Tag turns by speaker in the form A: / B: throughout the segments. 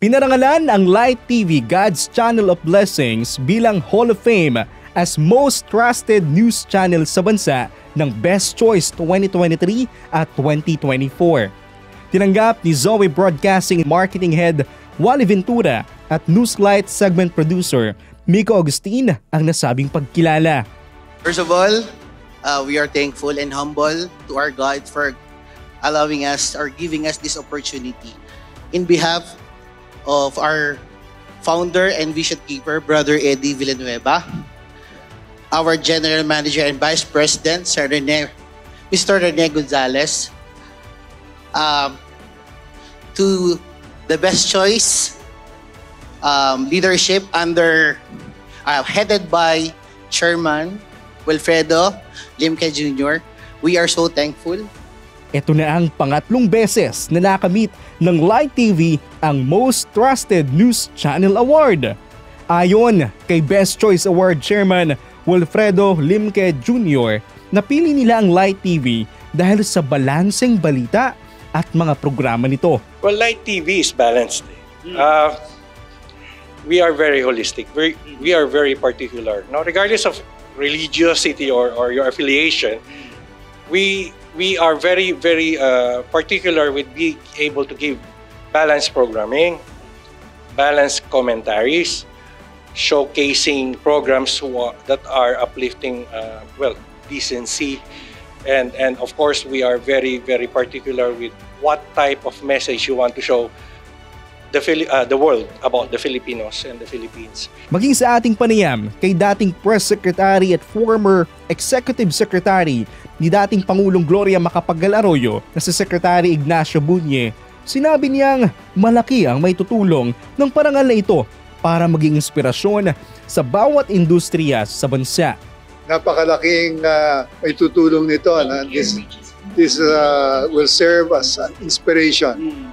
A: Pinarangalan ang Light TV God's Channel of Blessings bilang Hall of Fame as most trusted news channel sa bansa ng Best Choice 2023 at 2024. Tinanggap ni Zoe Broadcasting Marketing Head Wally Ventura at Newslight Segment Producer Miko Agustin ang nasabing pagkilala.
B: First of all, we are thankful and humble to our God for allowing us or giving us this opportunity. In behalf of our founder and vision keeper, Brother Eddie Villanueva, our General Manager and Vice President, Mr. Rene Gonzalez, to the Best Choice leadership headed by Chairman Wilfredo Limke Jr. We are so thankful.
A: Ito na ang pangatlong beses na nakamit ng Light TV ang Most Trusted News Channel Award. Ayon kay Best Choice Award Chairman Wilfredo Limke Jr., napili nila ang Light TV dahil sa balanseng balita at mga programa nito.
C: Well, Light TV is balanced. We are very holistic. We are very particular. Now, regardless of religiosity or your affiliation, we are very particular with being able to give balanced programming, balanced commentaries, showcasing programs that are uplifting decency, and of course we are very particular with what type of message you want to show the world about the Filipinos and the Philippines.
A: Maging sa ating panayam kay dating Press Secretary at former Executive Secretary ni dating Pangulong Gloria Macapagal Arroyo na si Secretary Ignacio Bunye, sinabi niyang malaki ang may tutulong ng parangal na ito para maging inspirasyon sa bawat industriya sa bansa.
D: Napakalaking may tutulong nito. This will serve as an inspiration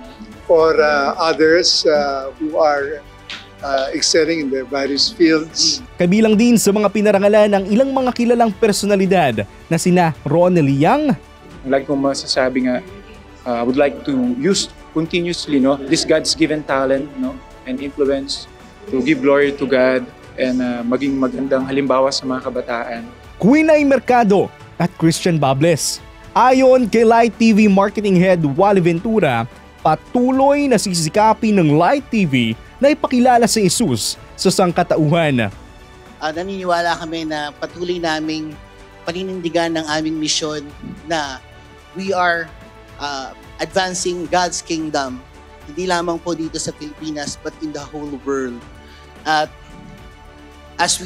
D: for others who are excelling in their various fields.
A: Kabilang din sa mga pinarangalan ng ilang mga kilalang personalidad na sina Ronel Yang.
E: Like kong masasabi nga, I would like to use continuously this God's given talent and influence to give glory to God and maging magandang halimbawa sa mga kabataan.
A: Quinay Mercado at Christian Bables. Ayon kay Light TV Marketing Head Wally Ventura, patuloy na sisikapin ng Light TV na ipakilala si Jesus sa sangkatauhan.
B: Naniniwala kami na patuloy naming paninindigan ng aming misyon na we are advancing God's kingdom, hindi lamang po dito sa Pilipinas but in the whole world. At as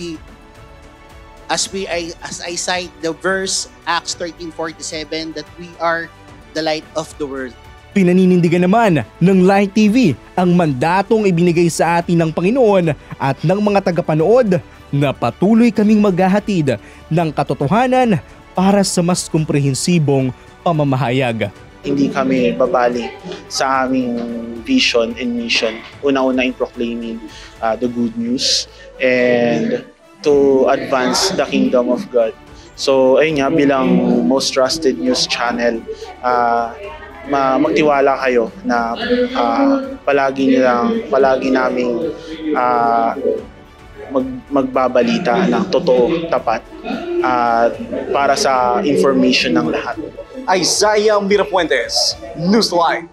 B: I cite the verse Acts 13:47 that we are the light of the world.
A: Pinaninindigan naman ng Light TV ang mandatong ibinigay sa atin ng Panginoon at ng mga tagapanood na patuloy kaming maghahatid ng katotohanan para sa mas komprehensibong pamamahayag.
F: Hindi kami babali sa aming vision and mission. Una-una in proclaiming the good news and to advance the kingdom of God. So ayun nga, bilang most trusted news channel, magtiwala kayo na palagi naming magbabalita ng totoo, tapat para sa information ng lahat.
A: Isaiah Mirapuentes, Newslight.